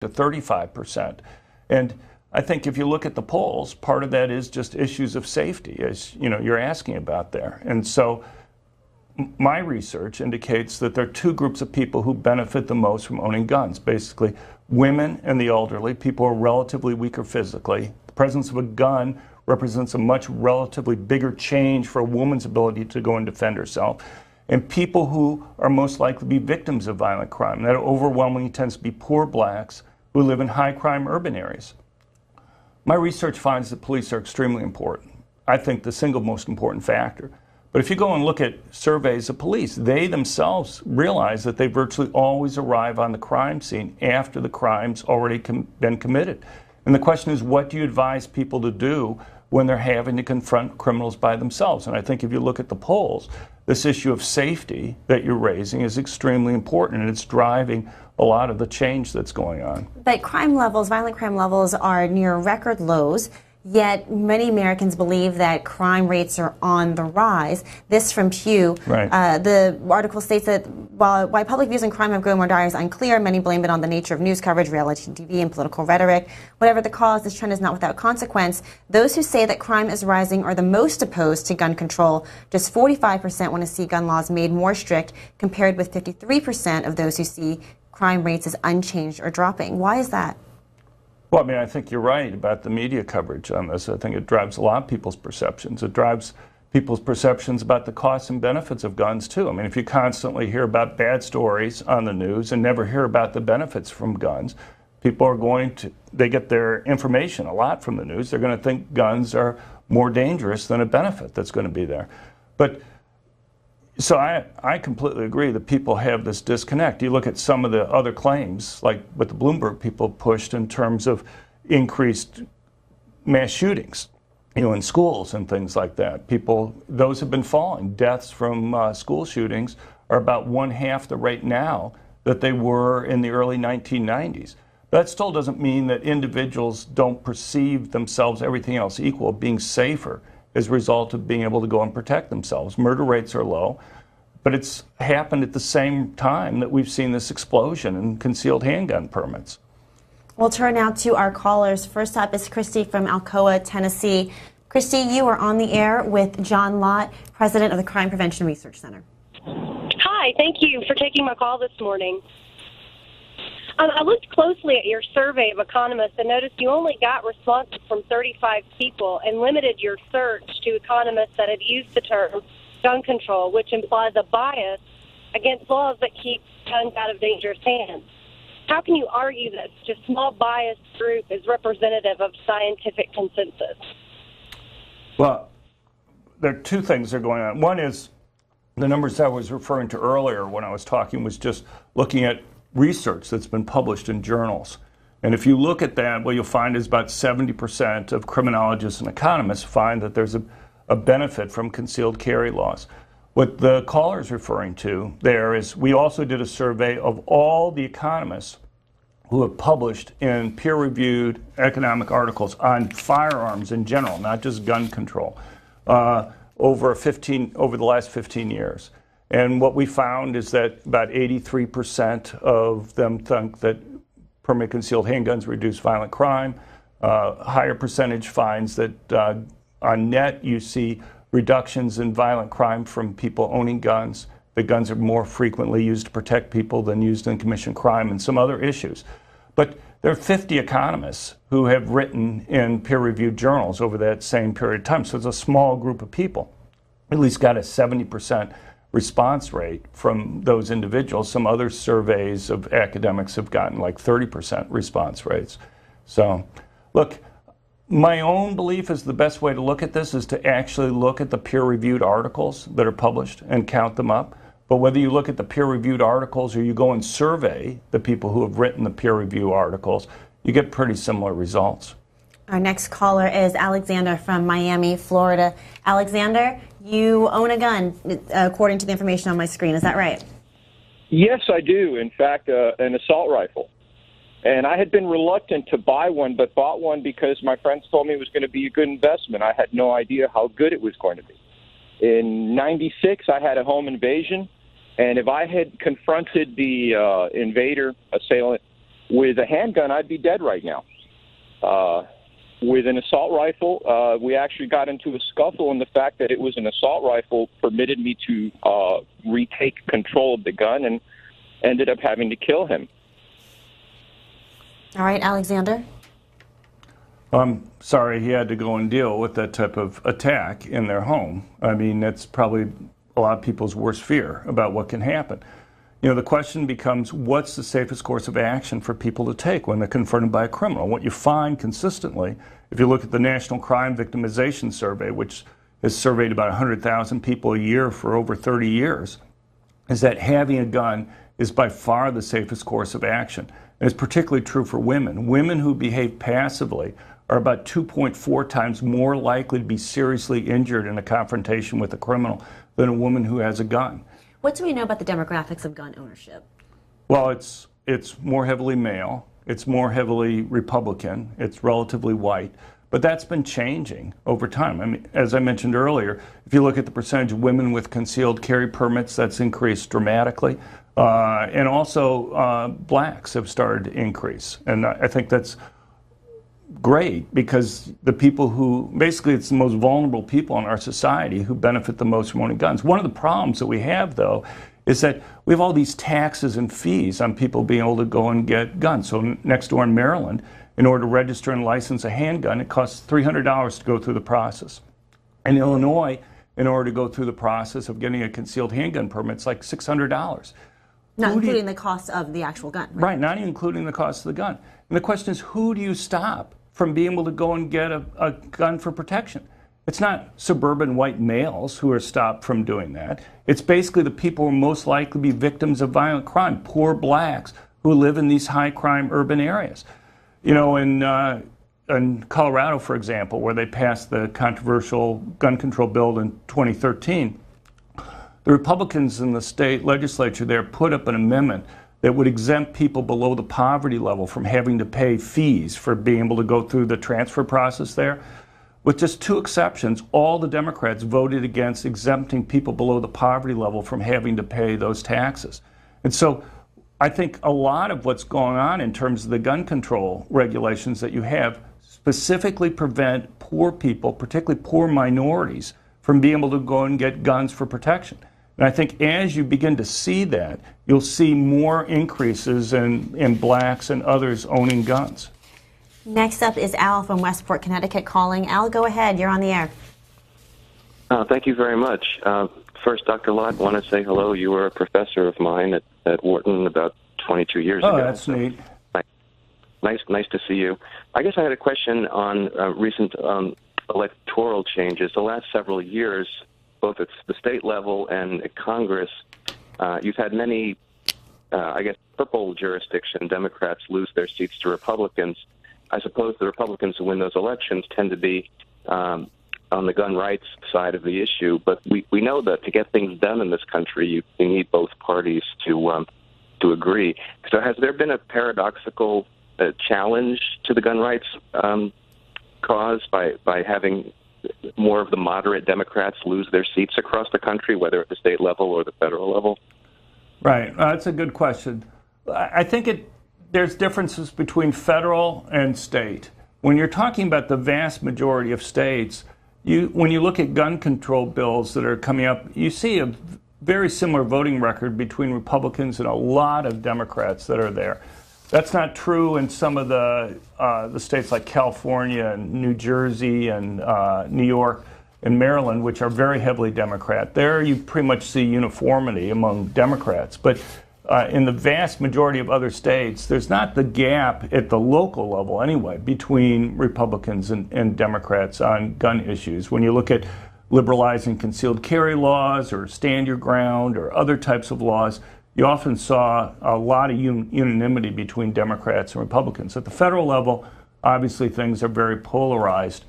to 35%. And I think if you look at the polls, part of that is just issues of safety, as you know, you're asking about there. And so my research indicates that there are two groups of people who benefit the most from owning guns. Basically, women and the elderly, people who are relatively weaker physically. The presence of a gun represents a much relatively bigger change for a woman's ability to go and defend herself. And people who are most likely to be victims of violent crime. That overwhelmingly tends to be poor blacks who live in high crime urban areas. My research finds that police are extremely important. I think the single most important factor. But if you go and look at surveys of police, they themselves realize that they virtually always arrive on the crime scene after the crime's already been committed. And the question is, what do you advise people to do when they're having to confront criminals by themselves? And I think if you look at the polls, this issue of safety that you're raising is extremely important, and it's driving a lot of the change that's going on. But crime levels, violent crime levels, are near record lows. Yet many Americans believe that crime rates are on the rise. This from Pew. Right. The article states that why public views on crime have grown more dire is unclear. Many blame it on the nature of news coverage, reality TV, and political rhetoric. Whatever the cause, this trend is not without consequence. Those who say that crime is rising are the most opposed to gun control. Just 45% want to see gun laws made more strict, compared with 53% of those who see crime rates as unchanged or dropping. Why is that? Well, I mean, I think you're right about the media coverage on this. I think it drives a lot of people's perceptions. It drives people's perceptions about the costs and benefits of guns, too. I mean, if you constantly hear about bad stories on the news and never hear about the benefits from guns, people are going to, they get their information a lot from the news. They're going to think guns are more dangerous than a benefit that's going to be there. But so I completely agree that people have this disconnect. You look at some of the other claims, like what the Bloomberg people pushed in terms of increased mass shootings, you know, in schools and things like that. People, those have been falling. Deaths from school shootings are about 1/2 the rate now that they were in the early 1990s. That still doesn't mean that individuals don't perceive themselves, everything else equal, being safer as a result of being able to go and protect themselves. Murder rates are low, but it's happened at the same time that we've seen this explosion in concealed handgun permits. We'll turn now to our callers. First up is Christy from Alcoa, Tennessee. Christy, you are on the air with John Lott, president of the Crime Prevention Research Center. Hi, thank you for taking my call this morning. I looked closely at your survey of economists and noticed you only got responses from 35 people and limited your search to economists that have used the term gun control, which implies a bias against laws that keep guns out of dangerous hands. How can you argue that such a small biased group is representative of scientific consensus? Well, there are two things that are going on. One is the numbers I was referring to earlier when I was talking was just looking at research that's been published in journals. And if you look at that, what you'll find is about 70% of criminologists and economists find that there's a benefit from concealed carry laws. What the caller is referring to there is we also did a survey of all the economists who have published in peer-reviewed economic articles on firearms in general, not just gun control, over the last 15 years. And what we found is that about 83% of them think that permanent concealed handguns reduce violent crime. Higher percentage finds that on net you see reductions in violent crime from people owning guns. The guns are more frequently used to protect people than used in commission crime and some other issues. But there are 50 economists who have written in peer-reviewed journals over that same period of time. So it's a small group of people. At least got a 70% response rate from those individuals. Some other surveys of academics have gotten like 30% response rates. So, look, my own belief is the best way to look at this is to actually look at the peer-reviewed articles that are published and count them up. But whether you look at the peer-reviewed articles or you go and survey the people who have written the peer-review articles, you get pretty similar results. Our next caller is Alexander from Miami, Florida. Alexander, you own a gun, according to the information on my screen. Is that right? Yes, I do. In fact, an assault rifle. And I had been reluctant to buy one, but bought one because my friends told me it was going to be a good investment. I had no idea how good it was going to be. In '96, I had a home invasion, and if I had confronted the assailant With a handgun, I'd be dead right now. With an assault rifle, we actually got into a scuffle, and the fact that it was an assault rifle permitted me to retake control of the gun and ended up having to kill him. All right, Alexander. I'm sorry he had to go and deal with that type of attack in their home. I mean, that's probably a lot of people's worst fear about what can happen. You know, the question becomes, what's the safest course of action for people to take when they're confronted by a criminal? What you find consistently, if you look at the National Crime Victimization Survey, which has surveyed about 100,000 people a year for over 30 years, is that having a gun is by far the safest course of action. And it's particularly true for women. Women who behave passively are about 2.4 times more likely to be seriously injured in a confrontation with a criminal than a woman who has a gun. What do we know about the demographics of gun ownership? Well, it's more heavily male, it's more heavily Republican, it's relatively white, but that's been changing over time. I mean, as I mentioned earlier, if you look at the percentage of women with concealed carry permits, that's increased dramatically. And also blacks have started to increase. And I think that's great, because the people who, basically it's the most vulnerable people in our society who benefit the most from owning guns. One of the problems that we have, though, is that we have all these taxes and fees on people being able to go and get guns. So next door in Maryland, in order to register and license a handgun, it costs $300 to go through the process. In Illinois, in order to go through the process of getting a concealed handgun permit, it's like $600. Not including the cost of the actual gun. Right, not even including the cost of the gun. And the question is, who do you stop from being able to go and get a gun for protection? It's not suburban white males who are stopped from doing that. It's basically the people who are most likely to be victims of violent crime, poor blacks who live in these high crime urban areas. You know, in Colorado, for example, where they passed the controversial gun control bill in 2013, the Republicans in the state legislature there put up an amendment that would exempt people below the poverty level from having to pay fees for being able to go through the transfer process there. With just two exceptions, all the Democrats voted against exempting people below the poverty level from having to pay those taxes. And so I think a lot of what's going on in terms of the gun control regulations that you have specifically prevent poor people, particularly poor minorities, from being able to go and get guns for protection. And I think as you begin to see that, you'll see more increases in blacks and others owning guns. Next up is Al from Westport, Connecticut calling. Al, go ahead. You're on the air. Thank you very much. First, Dr. Lott, I want to say hello. You were a professor of mine at Wharton about 22 years ago. Oh, that's neat. Nice to see you. I guess I had a question on recent electoral changes. The last several years, both at the state level and at Congress, you've had many, purple jurisdiction Democrats lose their seats to Republicans. I suppose the Republicans who win those elections tend to be on the gun rights side of the issue, but we know that to get things done in this country, you need both parties to agree. So has there been a paradoxical challenge to the gun rights cause by having more of the moderate Democrats lose their seats across the country, whether at the state level or the federal level? Right. That's a good question. I think there's differences between federal and state. When you're talking about the vast majority of states, when you look at gun control bills that are coming up, you see a very similar voting record between Republicans and a lot of Democrats that are there. That's not true in some of the states like California and New Jersey and New York and Maryland, which are very heavily Democrat. There you pretty much see uniformity among Democrats. But in the vast majority of other states, there's not the gap at the local level anyway between Republicans and Democrats on gun issues. When you look at liberalizing concealed carry laws or stand your ground or other types of laws, you often saw a lot of unanimity between Democrats and Republicans. At the federal level, obviously things are very polarized.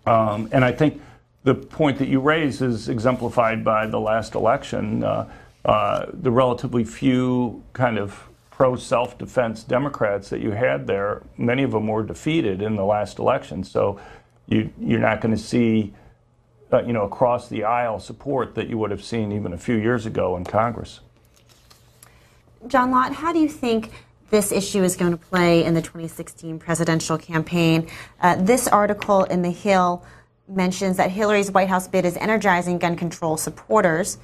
And I think the point that you raise is exemplified by the last election. The relatively few kind of pro-self-defense Democrats that you had there, many of them were defeated in the last election. So you're not going to see across the aisle support that you would have seen even a few years ago in Congress. John Lott, how do you think this issue is going to play in the 2016 presidential campaign. This article in The Hill mentions that Hillary's White House bid is energizing gun control supporters.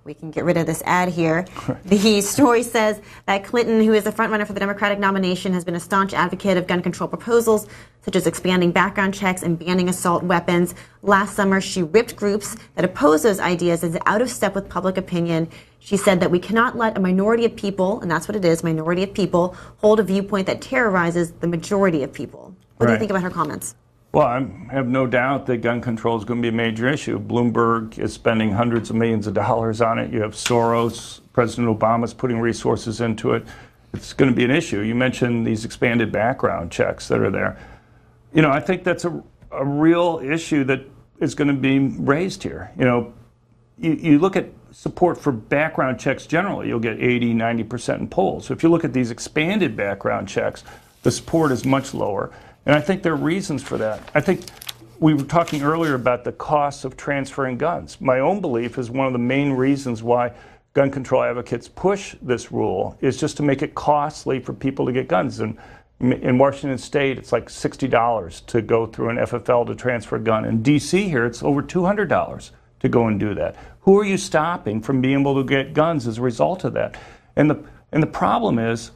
We can get rid of this ad here. The story says that Clinton, who is the frontrunner for the Democratic nomination, has been a staunch advocate of gun control proposals, such as expanding background checks and banning assault weapons. Last summer, she ripped groups that oppose those ideas as out of step with public opinion. She said that we cannot let a minority of people, and that's what it is, minority of people, hold a viewpoint that terrorizes the majority of people. What do you think about her comments? Well, I have no doubt that gun control is going to be a major issue. Bloomberg is spending hundreds of millions of dollars on it. You have Soros, President Obama's putting resources into it. It's going to be an issue. You mentioned these expanded background checks that are there. You know, I think that's a real issue that is going to be raised here. You know, you look at support for background checks generally, you'll get 80, 90% in polls. So if you look at these expanded background checks, the support is much lower. And I think there are reasons for that. I think we were talking earlier about the costs of transferring guns. My own belief is one of the main reasons why gun control advocates push this rule is just to make it costly for people to get guns. And in Washington State, it's like $60 to go through an FFL to transfer a gun. In D.C. here, it's over $200 to go and do that. Who are you stopping from being able to get guns as a result of that? And the problem is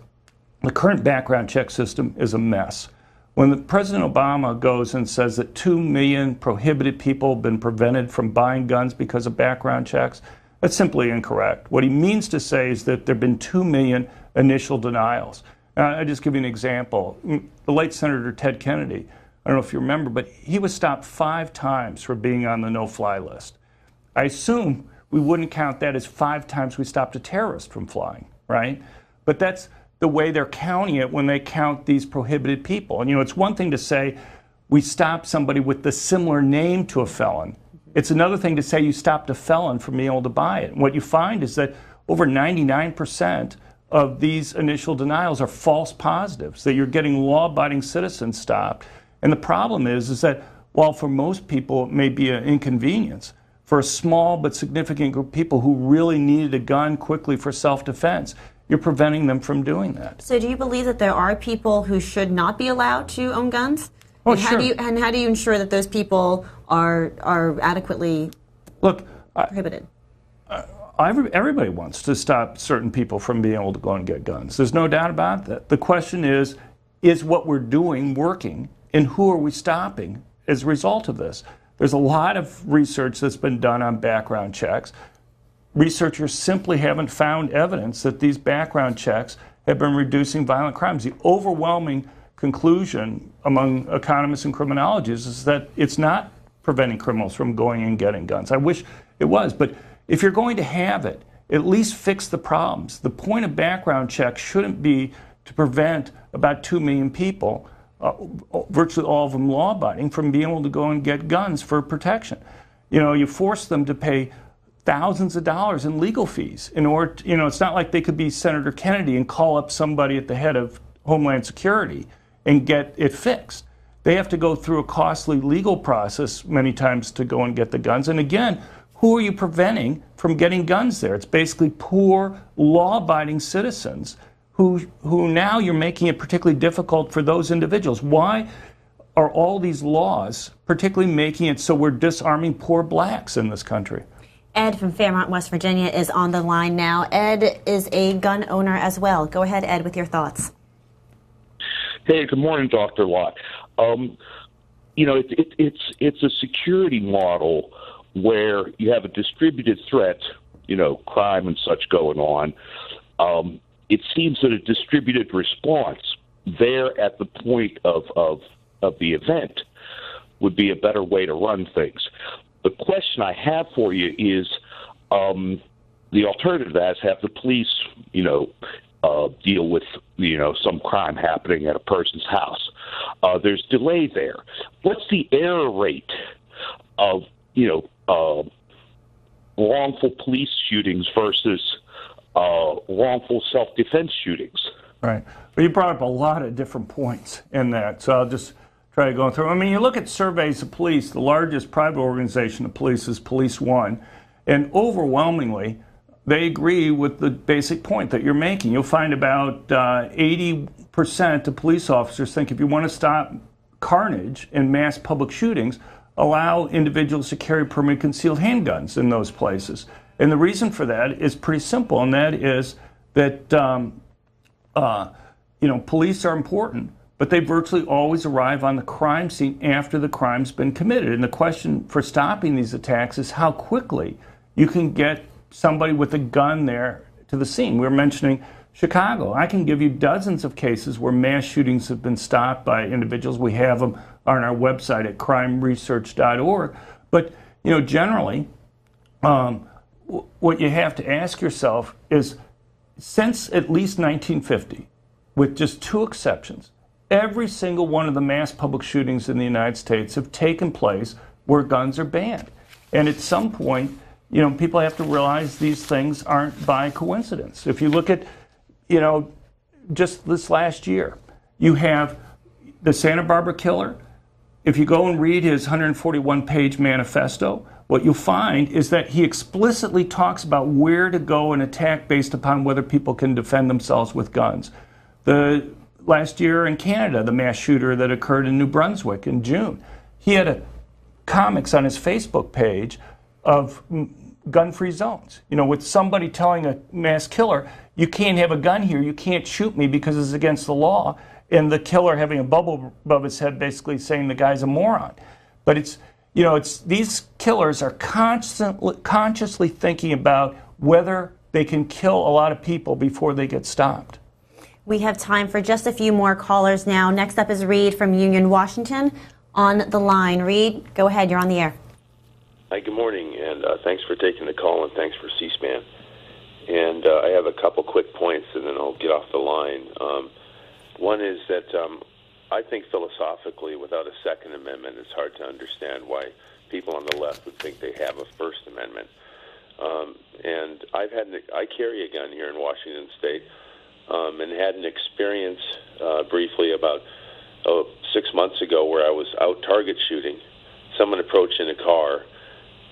the current background check system is a mess. When President Obama goes and says that 2 million prohibited people have been prevented from buying guns because of background checks, that's simply incorrect. What he means to say is that there have been 2 million initial denials. I'll just give you an example. The late Senator Ted Kennedy, I don't know if you remember, but he was stopped 5 times for being on the no-fly list. I assume we wouldn't count that as 5 times we stopped a terrorist from flying, right? But that's the way they're counting it when they count these prohibited people. And, you know, it's one thing to say we stopped somebody with the similar name to a felon. It's another thing to say you stopped a felon from being able to buy it. And what you find is that over 99% of these initial denials are false positives, that you're getting law-abiding citizens stopped. And the problem is that while for most people it may be an inconvenience, for a small but significant group of people who really needed a gun quickly for self-defense, you're preventing them from doing that. So do you believe that there are people who should not be allowed to own guns? Oh, and sure. How do you ensure that those people are adequately prohibited? Everybody wants to stop certain people from being able to go and get guns. There's no doubt about that. The question is what we're doing working, and who are we stopping as a result of this? There's a lot of research that's been done on background checks. Researchers simply haven't found evidence that these background checks have been reducing violent crimes. The overwhelming conclusion among economists and criminologists is that it's not preventing criminals from going and getting guns. I wish it was, but if you're going to have it, at least fix the problems. The point of background checks shouldn't be to prevent about 2 million people, virtually all of them law-abiding, from being able to go and get guns for protection. You know, you force them to pay thousands of dollars in legal fees in order to, you know, it's not like they could be Senator Kennedy and call up somebody at the head of Homeland Security and get it fixed. They have to go through a costly legal process many times to go and get the guns. And again, who are you preventing from getting guns there? It's basically poor, law-abiding citizens who now you're making it particularly difficult for those individuals. Why are all these laws particularly making it so we're disarming poor blacks in this country? Ed from Fairmont, West Virginia is on the line now. Ed is a gun owner as well. Go ahead, Ed, with your thoughts. Hey, good morning, Dr. Lott. You know, it's a security model where you have a distributed threat, you know, crime and such going on. It seems that a distributed response there at the point of the event would be a better way to run things. The question I have for you is the alternative to that is have the police, you know, deal with, you know, some crime happening at a person's house. There's delay there. What's the error rate of, you know, wrongful police shootings versus wrongful self-defense shootings? Right. Well, you brought up a lot of different points in that, so I'll just try to go through. I mean, you look at surveys of police, the largest private organization of police is Police One, and overwhelmingly, they agree with the basic point that you're making. You'll find about 80% of police officers think if you want to stop carnage and mass public shootings, allow individuals to carry permanent concealed handguns in those places. And the reason for that is pretty simple, and that is that police are important, but they virtually always arrive on the crime scene after the crime's been committed. And the question for stopping these attacks is how quickly you can get somebody with a gun there to the scene. We were mentioning Chicago. I can give you dozens of cases where mass shootings have been stopped by individuals. We have them on our website at crimeresearch.org. But, generally, what you have to ask yourself is, since at least 1950, with just two exceptions, every single one of the mass public shootings in the United States have taken place where guns are banned. And at some point, people have to realize these things aren't by coincidence. If you look at, just this last year, you have the Santa Barbara killer. If you go and read his 141-page manifesto, what you'll find is that he explicitly talks about where to go and attack based upon whether people can defend themselves with guns. Last year in Canada, the mass shooter that occurred in New Brunswick in June, he had comics on his Facebook page of gun-free zones. With somebody telling a mass killer, you can't have a gun here, you can't shoot me because it's against the law, and the killer having a bubble above his head basically saying the guy's a moron. But it's these killers are consciously thinking about whether they can kill a lot of people before they get stopped. We have time for just a few more callers now. Next up is Reed from Union, Washington on the line. Reed, go ahead, you're on the air. Hi, good morning, and thanks for taking the call, and thanks for C-SPAN. And I have a couple quick points, and then I'll get off the line. One is that I think philosophically, without a Second Amendment, it's hard to understand why people on the left would think they have a First Amendment. And I carry a gun here in Washington State, and had an experience briefly about 6 months ago where I was out target shooting. Someone approached in a car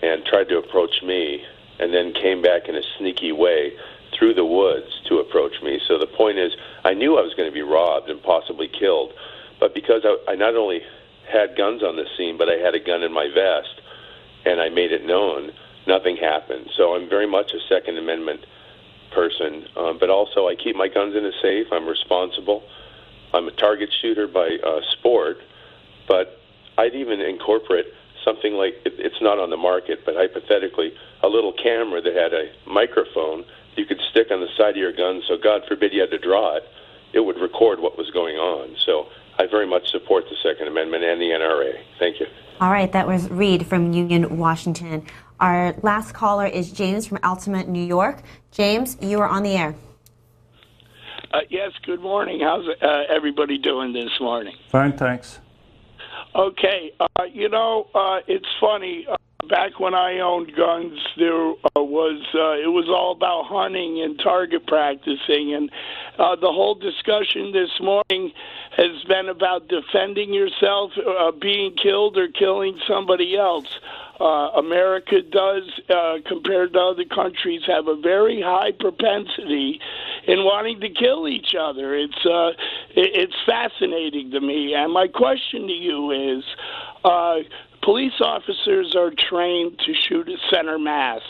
and tried to approach me, and then came back in a sneaky way through the woods to approach me. So the point is, I knew I was going to be robbed and possibly killed, but because I not only had guns on the scene, but I had a gun in my vest, and I made it known, nothing happened. So I'm very much a Second Amendment person, but also I keep my guns in a safe. I'm responsible. I'm a target shooter by sport, but I'd even incorporate something like, it's not on the market, but hypothetically, a little camera that had a microphone you could stick on the side of your gun, so God forbid you had to draw it, it would record what was going on. So I very much support the Second Amendment and the NRA. Thank you. All right, that was Reed from Union, Washington. Our last caller is James from Altamont, New York. James, you are on the air. Yes, good morning. How's everybody doing this morning? Fine, thanks. Okay, it's funny. Back when I owned guns, it was all about hunting and target practicing, and the whole discussion this morning has been about defending yourself, being killed or killing somebody else. America does, compared to other countries, have a very high propensity in wanting to kill each other. It's fascinating to me. And my question to you is, police officers are trained to shoot at center mass.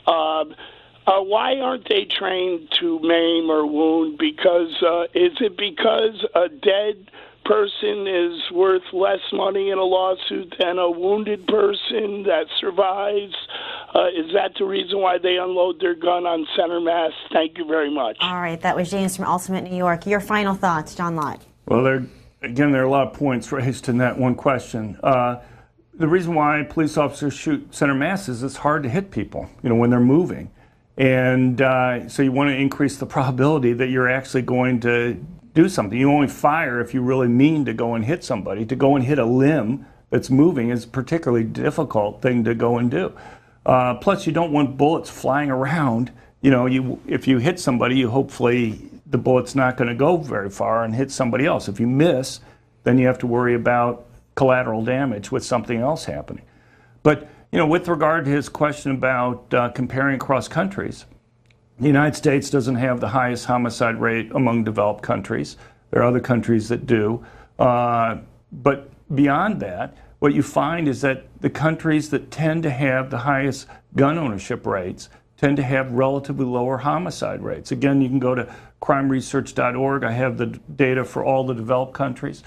Why aren't they trained to maim or wound? Is it because a dead person is worth less money in a lawsuit than a wounded person that survives? Is that the reason why they unload their gun on center mass? Thank you very much. All right, that was James from Altamont, New York. Your final thoughts, John Lott. Well, there are a lot of points raised in that one question. The reason why police officers shoot center mass is it's hard to hit people, when they're moving. And so you want to increase the probability that you're actually going to do something. You only fire if you really mean to go and hit somebody. To go and hit a limb that's moving is a particularly difficult thing to go and do. Plus, you don't want bullets flying around. If you hit somebody, hopefully the bullet's not going to go very far and hit somebody else. If you miss, then you have to worry about collateral damage with something else happening. But with regard to his question about comparing across countries, The United States doesn't have the highest homicide rate among developed countries. There are other countries that do. But beyond that, what you find is that the countries that tend to have the highest gun ownership rates tend to have relatively lower homicide rates. Again, you can go to crimeresearch.org. I have the data for all the developed countries.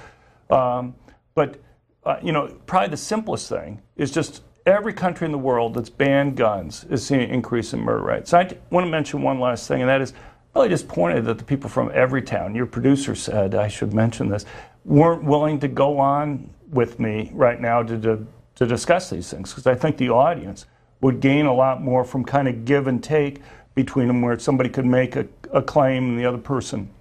But probably the simplest thing is just every country in the world that's banned guns is seeing an increase in murder rates. So I want to mention one last thing, and that is really disappointed that the people from Everytown, your producer said, I should mention this, weren't willing to go on with me right now to discuss these things, because I think the audience would gain a lot more from kind of give and take between them, where somebody could make a claim and the other person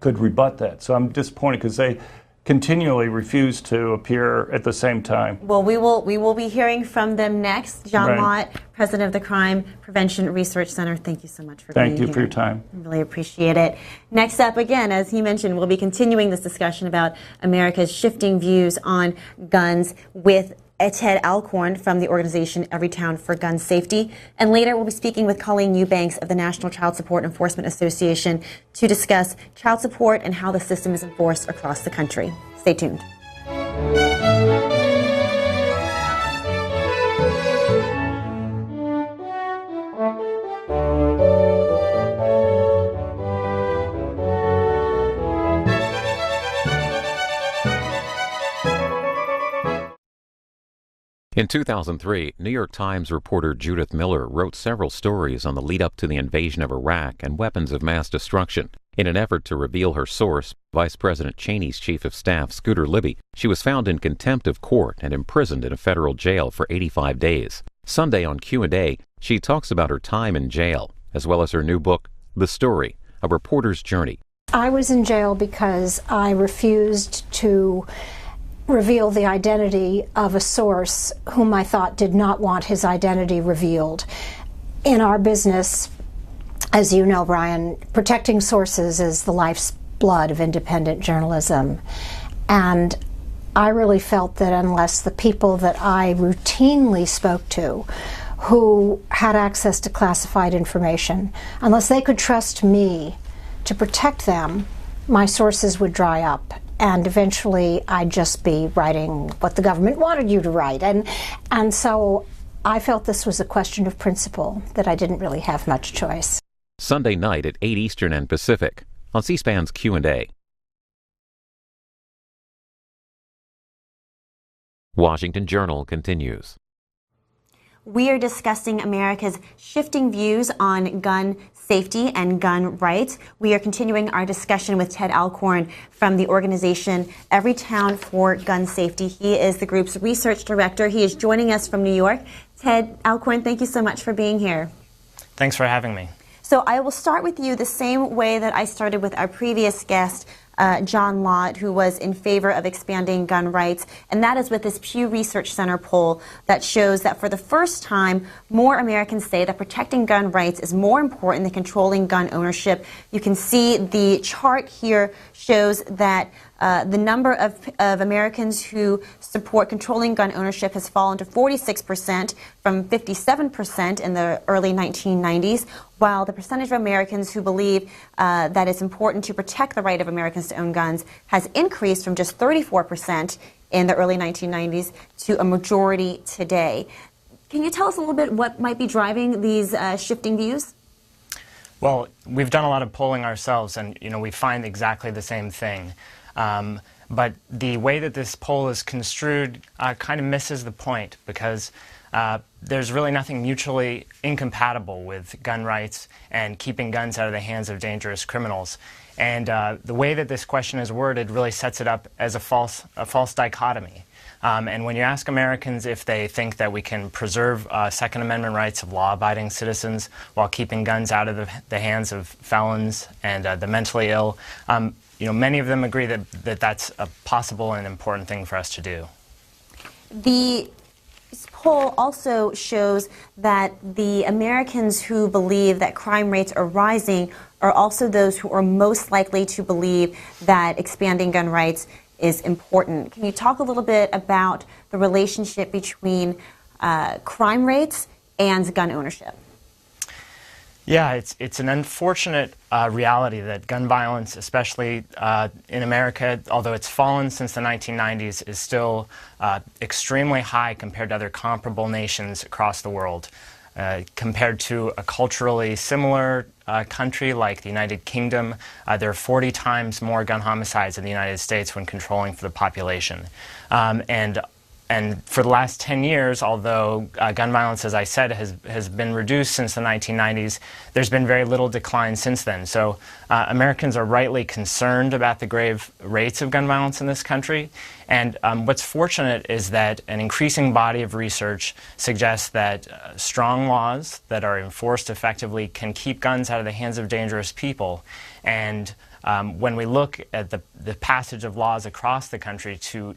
could rebut that. So I'm disappointed because they continually refuse to appear at the same time. Well, we will be hearing from them next. John Lott, president of the Crime Prevention Research Center, thank you so much for being here. Thank you for your time. I really appreciate it. Next up, again, as he mentioned, we'll be continuing this discussion about America's shifting views on guns with Ted Alcorn from the organization Everytown for Gun Safety. And later we'll be speaking with Colleen Eubanks of the National Child Support Enforcement Association to discuss child support and how the system is enforced across the country. Stay tuned. In 2003, New York Times reporter Judith Miller wrote several stories on the lead-up to the invasion of Iraq and weapons of mass destruction. In an effort to reveal her source, Vice President Cheney's chief of staff, Scooter Libby, she was found in contempt of court and imprisoned in a federal jail for 85 days. Sunday on Q&A, she talks about her time in jail, as well as her new book, The Story, A Reporter's Journey. I was in jail because I refused to reveal the identity of a source whom I thought did not want his identity revealed. In our business, as you know, Brian, protecting sources is the life's blood of independent journalism. And I really felt that unless the people that I routinely spoke to, who had access to classified information, unless they could trust me to protect them, my sources would dry up. And eventually I'd just be writing what the government wanted you to write. And so I felt this was a question of principle, that I didn't really have much choice. Sunday night at 8 Eastern and Pacific on C-SPAN's Q&A. Washington Journal continues. We are discussing America's shifting views on gun safety and gun rights. We are continuing our discussion with Ted Alcorn from the organization Everytown for Gun Safety. He is the group's research director. He is joining us from New York. Ted Alcorn, thank you so much for being here. Thanks for having me. So I will start with you the same way that I started with our previous guest, John Lott, who was in favor of expanding gun rights, and that is with this Pew Research Center poll that shows that for the first time, more Americans say that protecting gun rights is more important than controlling gun ownership. You can see the chart here shows that the number of Americans who support controlling gun ownership has fallen to 46% from 57% in the early 1990s, while the percentage of Americans who believe that it's important to protect the right of Americans to own guns has increased from just 34% in the early 1990s to a majority today. Can you tell us a little bit what might be driving these shifting views? Well, we've done a lot of polling ourselves, and we find exactly the same thing. But the way that this poll is construed kind of misses the point, because there's really nothing mutually incompatible with gun rights and keeping guns out of the hands of dangerous criminals. And the way that this question is worded really sets it up as a false dichotomy. And when you ask Americans if they think that we can preserve Second Amendment rights of law-abiding citizens while keeping guns out of the hands of felons and the mentally ill, many of them agree that that's a possible and important thing for us to do. The poll also shows that the Americans who believe that crime rates are rising are also those who are most likely to believe that expanding gun rights is important. Can you talk a little bit about the relationship between crime rates and gun ownership? Yeah, it's an unfortunate reality that gun violence, especially in America, although it's fallen since the 1990s, is still extremely high compared to other comparable nations across the world. Compared to a culturally similar country like the United Kingdom, there are 40 times more gun homicides in the United States when controlling for the population. And for the last 10 years, although gun violence, as I said, has been reduced since the 1990s, there's been very little decline since then. So Americans are rightly concerned about the grave rates of gun violence in this country. And what's fortunate is that an increasing body of research suggests that strong laws that are enforced effectively can keep guns out of the hands of dangerous people. And when we look at the passage of laws across the country to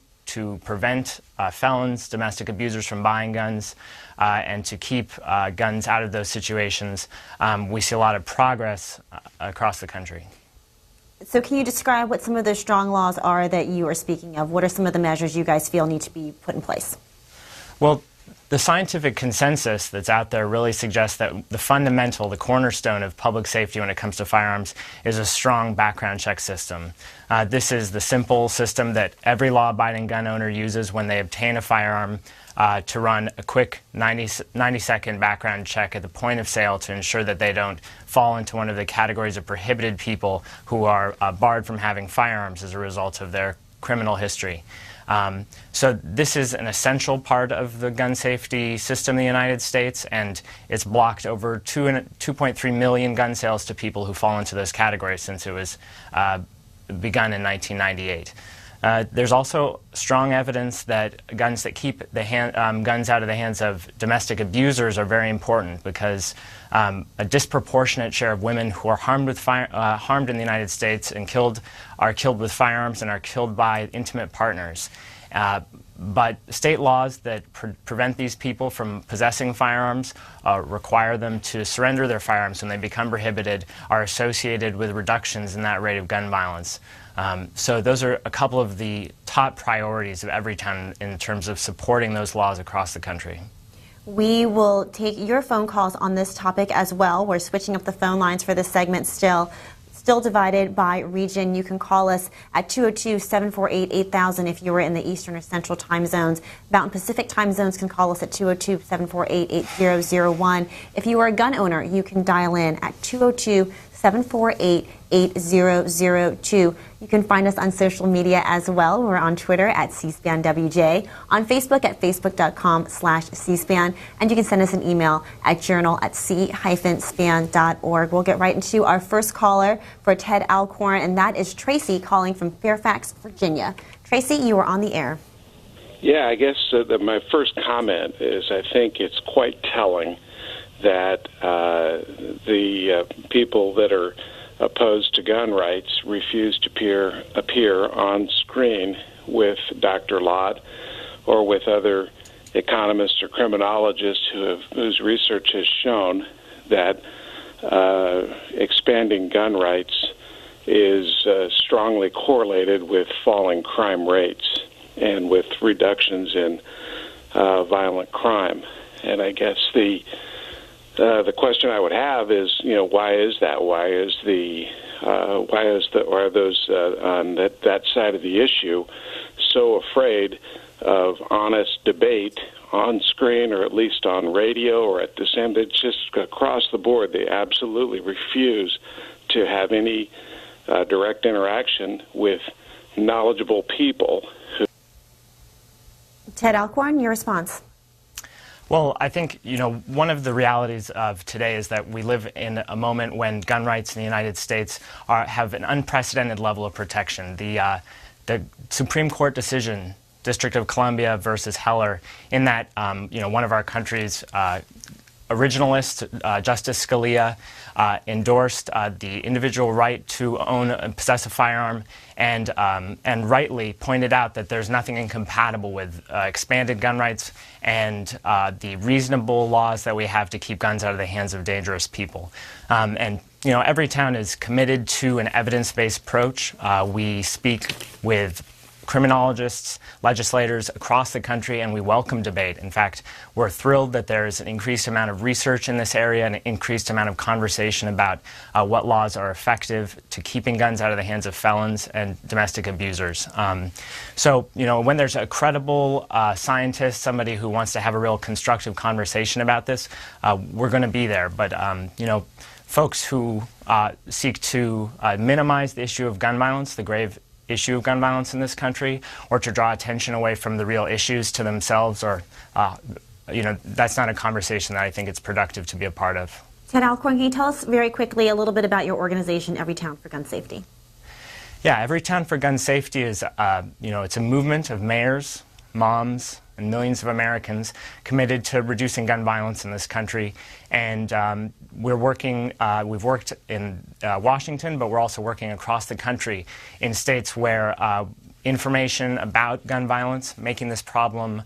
prevent felons, domestic abusers from buying guns, and to keep guns out of those situations, we see a lot of progress across the country. So can you describe what some of those strong laws are that you are speaking of? What are some of the measures you guys feel need to be put in place? Well, the scientific consensus that's out there really suggests that the cornerstone of public safety when it comes to firearms is a strong background check system. This is the simple system that every law-abiding gun owner uses when they obtain a firearm to run a quick 90-second background check at the point of sale to ensure that they don't fall into one of the categories of prohibited people who are barred from having firearms as a result of their criminal history. So this is an essential part of the gun safety system in the United States, and it's blocked over 2.3 million gun sales to people who fall into those categories since it was begun in 1998. There's also strong evidence that guns that keep guns out of the hands of domestic abusers are very important because a disproportionate share of women who are harmed in the United States and are killed with firearms and are killed by intimate partners. But state laws that prevent these people from possessing firearms, require them to surrender their firearms when they become prohibited, are associated with reductions in that rate of gun violence. So those are a couple of the top priorities of Everytown in terms of supporting those laws across the country. We will take your phone calls on this topic as well. We're switching up the phone lines for this segment still divided by region. You can call us at 202-748-8000 if you are in the Eastern or Central time zones. Mountain Pacific time zones can call us at 202-748-8001. If you are a gun owner, you can dial in at 202-748-8002. You can find us on social media as well. We're on Twitter at C-SPAN WJ, on Facebook at facebook.com/C-SPAN, and you can send us an email at journal@c-span.org. We'll get right into our first caller for Ted Alcorn, and that is Tracy calling from Fairfax, Virginia. Tracy, you are on the air. Yeah, I guess my first comment is I think it's quite telling that the people that are opposed to gun rights refuse to appear on screen with Dr. Lott or with other economists or criminologists whose research has shown that expanding gun rights is strongly correlated with falling crime rates and with reductions in violent crime. And I guess the question I would have is, why is that? Why are those on that side of the issue so afraid of honest debate on screen or at least on radio or at the same? It's just across the board. They absolutely refuse to have any direct interaction with knowledgeable people. Ted Alcorn, your response. Well, I think, one of the realities of today is that we live in a moment when gun rights in the United States have an unprecedented level of protection. The Supreme Court decision, District of Columbia versus Heller, in that, one of our country's originalists, Justice Scalia, endorsed the individual right to own and possess a firearm, and rightly pointed out that there's nothing incompatible with expanded gun rights and the reasonable laws that we have to keep guns out of the hands of dangerous people. And Everytown is committed to an evidence-based approach. We speak with criminologists, legislators across the country, and we welcome debate. In fact, we're thrilled that there's an increased amount of research in this area and an increased amount of conversation about what laws are effective to keeping guns out of the hands of felons and domestic abusers. So, when there's a credible scientist, somebody who wants to have a real constructive conversation about this, we're going to be there. But, folks who seek to minimize the issue of gun violence, the grave issue of gun violence in this country, or to draw attention away from the real issues to themselves, or, that's not a conversation that I think it's productive to be a part of. Ted Alcorn, can you tell us very quickly a little bit about your organization, Everytown for Gun Safety? Yeah, Everytown for Gun Safety is, it's a movement of mayors, moms, and millions of Americans committed to reducing gun violence in this country. And we've worked in Washington, but we're also working across the country in states where information about gun violence, making this problem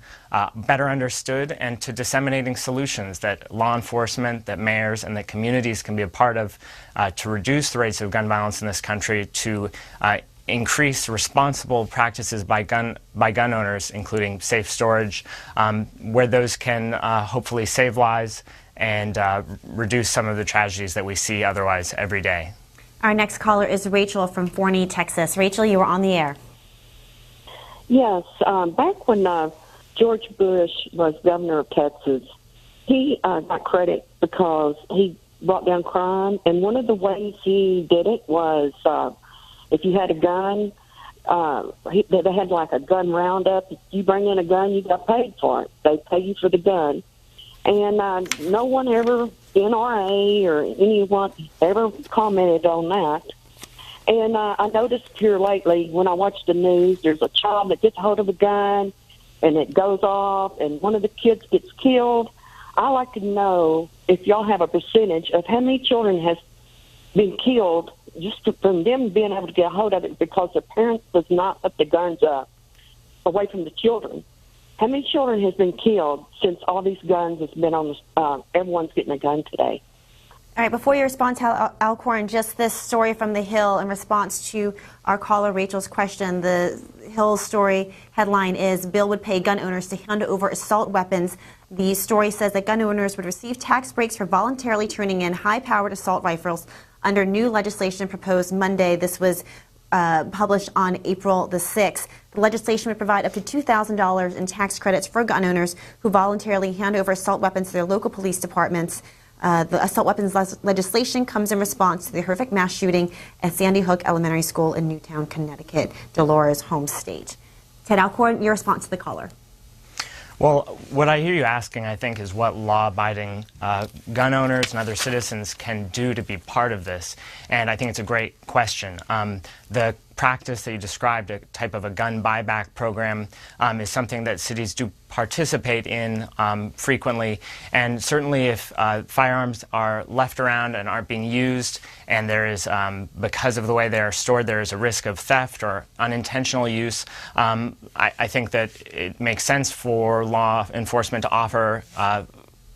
better understood, and to disseminating solutions that law enforcement, that mayors, and that communities can be a part of to reduce the rates of gun violence in this country, to increase responsible practices by gun owners, including safe storage, where those can hopefully save lives and reduce some of the tragedies that we see otherwise every day. Our next caller is Rachel from Forney, Texas. Rachel, you are on the air. Yes, back when George Bush was governor of Texas, he got credit because he brought down crime, and one of the ways he did it was if you had a gun, they had like a gun roundup. If you bring in a gun, you got paid for it. They pay you for the gun. And no one ever, NRA or anyone, ever commented on that. And I noticed here lately, when I watch the news, there's a child that gets hold of a gun, and it goes off, and one of the kids gets killed. I like to know if y'all have a percentage of how many children has been killed just from them being able to get a hold of it because the parents does not put the guns up away from the children. How many children has been killed since all these guns has been on the, everyone's getting a gun today? All right, before you respond to Alcorn, just this story from The Hill in response to our caller Rachel's question. The Hill story headline is, "Bill would pay gun owners to hand over assault weapons." The story says that gun owners would receive tax breaks for voluntarily turning in high-powered assault rifles under new legislation proposed Monday. This was published on April the 6th. The legislation would provide up to $2,000 in tax credits for gun owners who voluntarily hand over assault weapons to their local police departments. The assault weapons legislation comes in response to the horrific mass shooting at Sandy Hook Elementary School in Newtown, Connecticut, Dolores' home state. Ted Alcorn, your response to the caller. Well, what I hear you asking, I think, is what law-abiding gun owners and other citizens can do to be part of this. And I think it's a great question. The practice that you described, a type of a gun buyback program, is something that cities do participate in frequently. And certainly if firearms are left around and aren't being used, and there is, because of the way they are stored, there is a risk of theft or unintentional use, I think that it makes sense for law enforcement to offer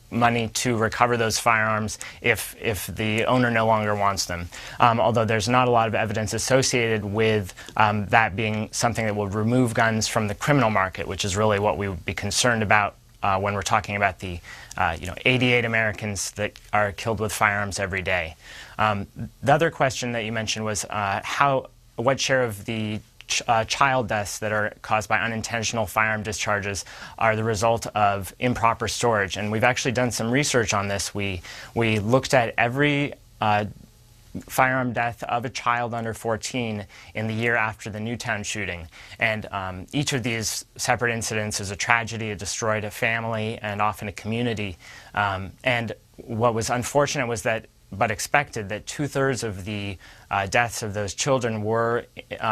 money to recover those firearms if the owner no longer wants them. Although there's not a lot of evidence associated with that being something that will remove guns from the criminal market, which is really what we would be concerned about when we're talking about the 88 Americans that are killed with firearms every day. The other question that you mentioned was what share of the child deaths that are caused by unintentional firearm discharges are the result of improper storage. And we've actually done some research on this. We looked at every firearm death of a child under 14 in the year after the Newtown shooting. And each of these separate incidents is a tragedy. It destroyed a family and often a community. And what was unfortunate was that, but expected, that 2/3 of the deaths of those children were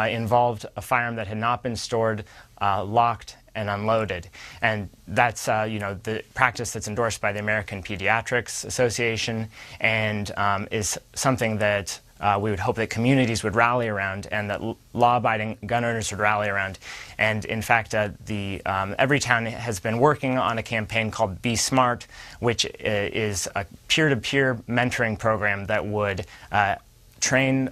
involved a firearm that had not been stored, locked, and unloaded. And that's the practice that's endorsed by the American Pediatrics Association, and is something that we would hope that communities would rally around, and that law-abiding gun owners would rally around. And in fact, Everytown has been working on a campaign called Be Smart, which is a peer-to-peer mentoring program that would train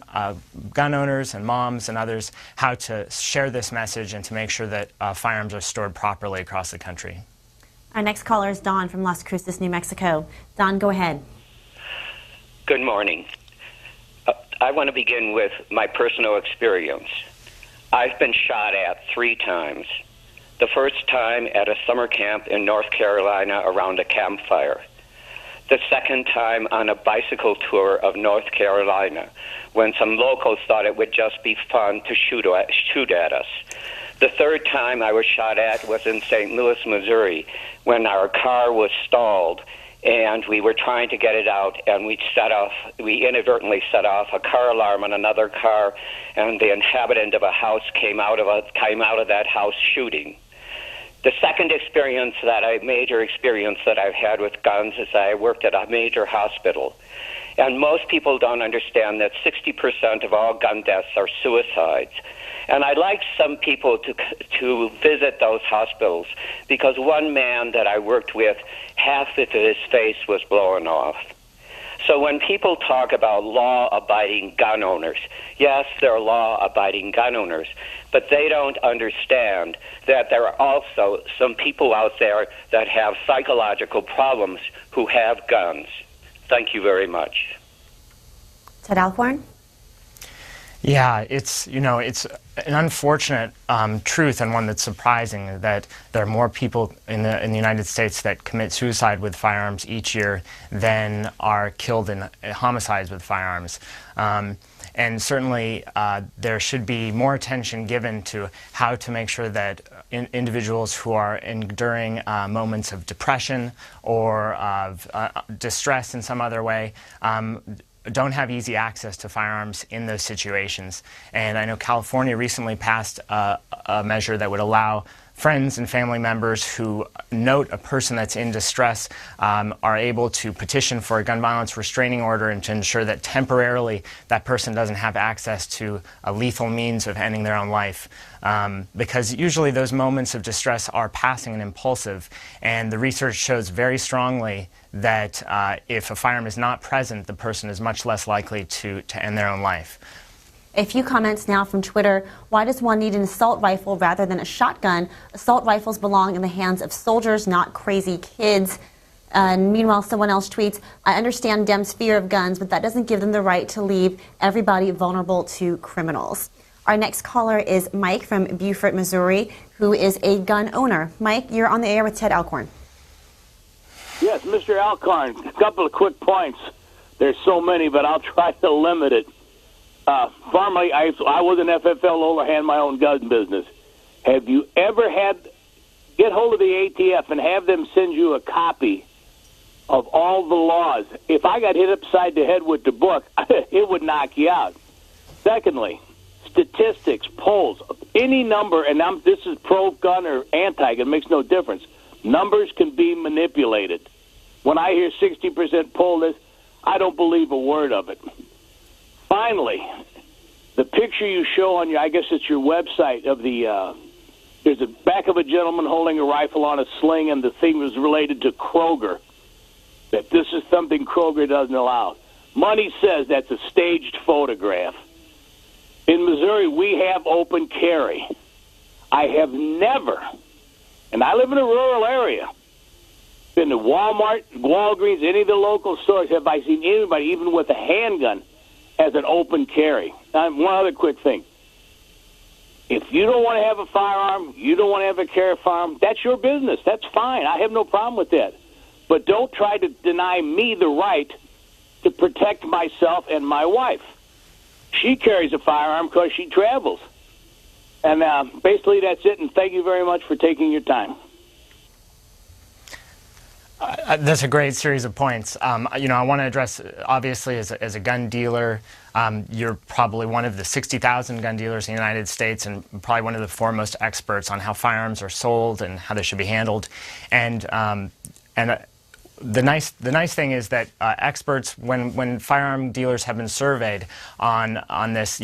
gun owners and moms and others how to share this message and to make sure that firearms are stored properly across the country. Our next caller is Don from Las Cruces, New Mexico. Don, go ahead. Good morning. I want to begin with my personal experience. I've been shot at 3 times. The first time at a summer camp in North Carolina around a campfire. The second time on a bicycle tour of North Carolina when some locals thought it would just be fun to shoot at us. The third time I was shot at was in St. Louis, Missouri, when our car was stalled and we were trying to get it out, and we inadvertently set off a car alarm on another car, and the inhabitant of a house came out of that house shooting. The second major experience that I've had with guns is I worked at a major hospital. And most people don't understand that 60% of all gun deaths are suicides. And I'd like some people to visit those hospitals, because one man that I worked with, half of his face was blown off. So when people talk about law-abiding gun owners, yes, they're law-abiding gun owners, but they don't understand that there are also some people out there that have psychological problems who have guns. Thank you very much. Ted Alcorn? Yeah, it's an unfortunate truth, and one that's surprising, that there are more people in the United States that commit suicide with firearms each year than are killed in homicides with firearms. And certainly there should be more attention given to how to make sure that individuals who are enduring moments of depression or of distress in some other way don't have easy access to firearms in those situations. And I know California recently passed a measure that would allow friends and family members who note a person that's in distress are able to petition for a gun violence restraining order, and to ensure that temporarily that person doesn't have access to a lethal means of ending their own life. Because usually those moments of distress are passing and impulsive, and the research shows very strongly that if a firearm is not present, the person is much less likely to end their own life. A few comments now from Twitter. Why does one need an assault rifle rather than a shotgun? Assault rifles belong in the hands of soldiers, not crazy kids. And meanwhile, someone else tweets, I understand Dems' fear of guns, but that doesn't give them the right to leave everybody vulnerable to criminals. Our next caller is Mike from Beaufort, Missouri, who is a gun owner. Mike, you're on the air with Ted Alcorn. Yes, Mr. Alcorn, a couple of quick points. There's so many, but I'll try to limit it. Formerly, I was an FFL owner, had my own gun business. Have you ever get hold of the ATF and have them send you a copy of all the laws? If I got hit upside the head with the book, it would knock you out. Secondly, statistics, polls, any number, and this is pro-gun or anti-gun, makes no difference. Numbers can be manipulated. When I hear 60% poll this, I don't believe a word of it. Finally, the picture you show on I guess it's your website of there's a back of a gentleman holding a rifle on a sling, and the thing was related to Kroger, that this is something Kroger doesn't allow. Money says that's a staged photograph. In Missouri, we have open carry. I have never, and I live in a rural area, been to Walmart, Walgreens, any of the local stores, have I seen anybody, even with a handgun, as an open carry. Now, one other quick thing. If you don't want to have a firearm, you don't want to have a carry firearm, that's your business. That's fine. I have no problem with that. But don't try to deny me the right to protect myself and my wife. She carries a firearm because she travels. And basically that's it, and thank you very much for taking your time. That's a great series of points. I want to address, obviously, as a gun dealer, you're probably one of the 60,000 gun dealers in the United States, and probably one of the foremost experts on how firearms are sold and how they should be handled. And the nice thing is that experts, when firearm dealers have been surveyed on this,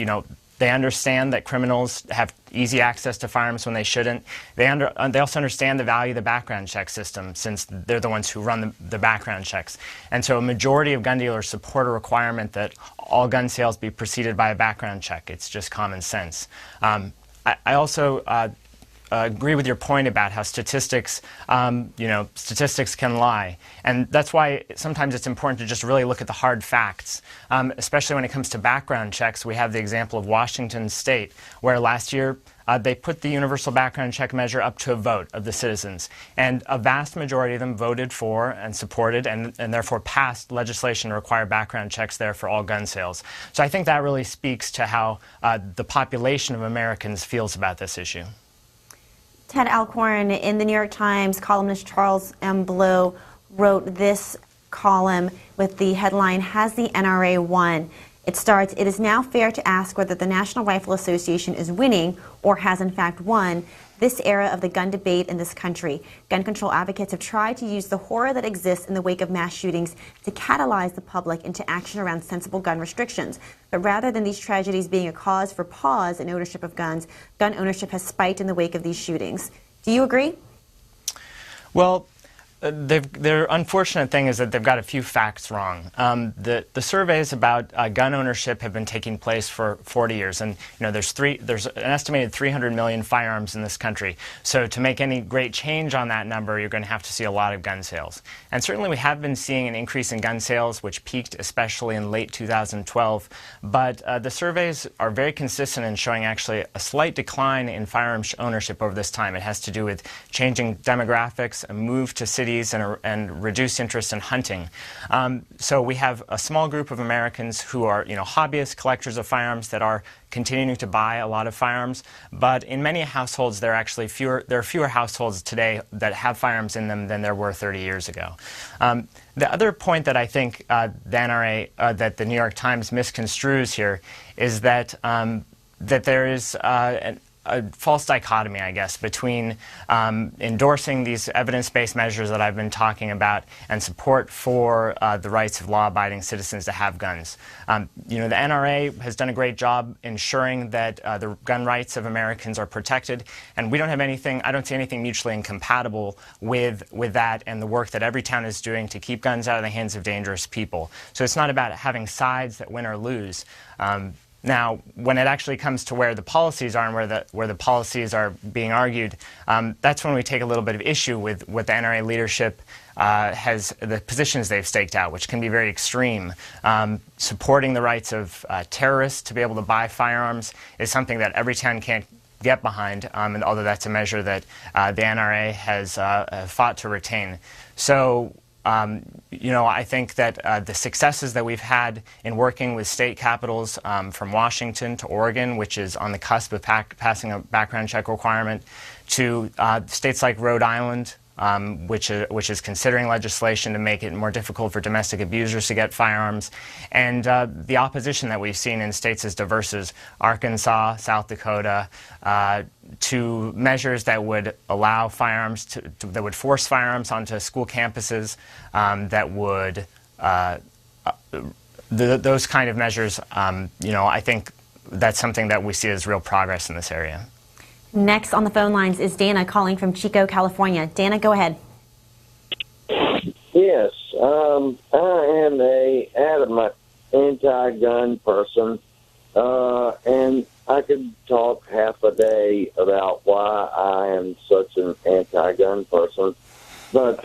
They understand that criminals have easy access to firearms when they shouldn't. They also understand the value of the background check system, since they're the ones who run the background checks. And so a majority of gun dealers support a requirement that all gun sales be preceded by a background check. It's just common sense. I also agree with your point about how statistics, statistics can lie. And that's why sometimes it's important to just really look at the hard facts. Especially when it comes to background checks, we have the example of Washington State, where last year they put the universal background check measure up to a vote of the citizens. And a vast majority of them voted for and supported and therefore passed legislation to require background checks there for all gun sales. So I think that really speaks to how the population of Americans feels about this issue. Ted Alcorn, in the New York Times, columnist Charles M. Blow wrote this column with the headline, "Has the NRA Won?" It starts, "It is now fair to ask whether the National Rifle Association is winning or has in fact won this era of the gun debate in this country. Gun control advocates have tried to use the horror that exists in the wake of mass shootings to catalyze the public into action around sensible gun restrictions. But rather than these tragedies being a cause for pause in ownership of guns, gun ownership has spiked in the wake of these shootings." Do you agree? Well, their unfortunate thing is that they've got a few facts wrong. The surveys about gun ownership have been taking place for 40 years, and there's an estimated 300 million firearms in this country. So to make any great change on that number, you're going to have to see a lot of gun sales. And certainly we have been seeing an increase in gun sales, which peaked especially in late 2012. But the surveys are very consistent in showing actually a slight decline in firearms ownership over this time. It has to do with changing demographics, a move to cities, and reduced interest in hunting. So we have a small group of Americans who are, hobbyists, collectors of firearms that are continuing to buy a lot of firearms. But in many households, there are fewer households today that have firearms in them than there were 30 years ago. The other point that I think the NRA, that the New York Times misconstrues here, is that that there is a false dichotomy, I guess, between endorsing these evidence-based measures that I've been talking about and support for the rights of law-abiding citizens to have guns. The NRA has done a great job ensuring that the gun rights of Americans are protected, and I don't see anything mutually incompatible with that and the work that Everytown is doing to keep guns out of the hands of dangerous people. So it's not about having sides that win or lose. Now, when it actually comes to where the policies are and where the policies are being argued, that's when we take a little bit of issue with what the NRA leadership has, the positions they've staked out, which can be very extreme. Supporting the rights of terrorists to be able to buy firearms is something that Everytown can't get behind, and although that's a measure that the NRA has fought to retain. So I think that the successes that we've had in working with state capitals from Washington to Oregon, which is on the cusp of passing a background check requirement, to states like Rhode Island, which is considering legislation to make it more difficult for domestic abusers to get firearms, and the opposition that we've seen in states as diverse as Arkansas, South Dakota, to measures that would allow firearms that would force firearms onto school campuses, that would those kind of measures. I think that's something that we see as real progress in this area. Next on the phone lines is Dana calling from Chico, California. Dana, go ahead. Yes, I am a adamant anti-gun person, and I could talk half a day about why I am such an anti-gun person. But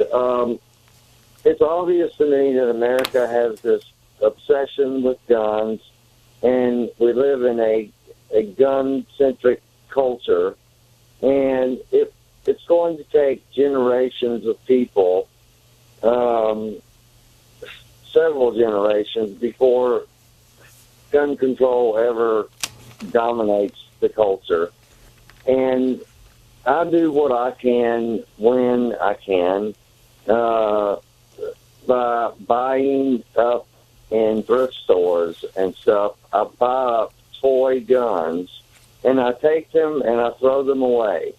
it's obvious to me that America has this obsession with guns, and we live in a gun-centric culture, and it's going to take generations of people, several generations, before gun control ever dominates the culture. And I do what I can when I can, by buying up in thrift stores and stuff. I buy up toy guns, and I take them and I throw them away.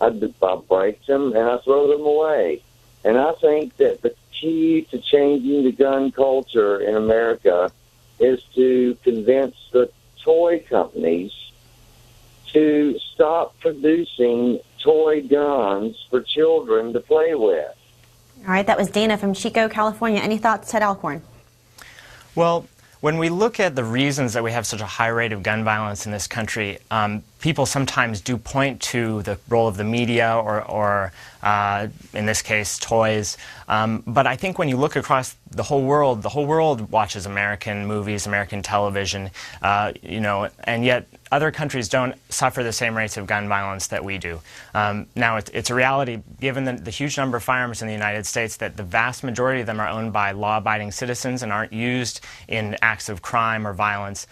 I break them and I throw them away. And I think that the key to changing the gun culture in America is to convince the toy companies to stop producing toy guns for children to play with. All right, that was Dana from Chico, California. Any thoughts, Ted Alcorn? Well, when we look at the reasons that we have such a high rate of gun violence in this country, people sometimes do point to the role of the media or in this case, toys. But I think when you look across the whole world watches American movies, American television, and yet other countries don't suffer the same rates of gun violence that we do. Now, it's a reality, given the huge number of firearms in the United States, that the vast majority of them are owned by law-abiding citizens and aren't used in acts of crime or violence.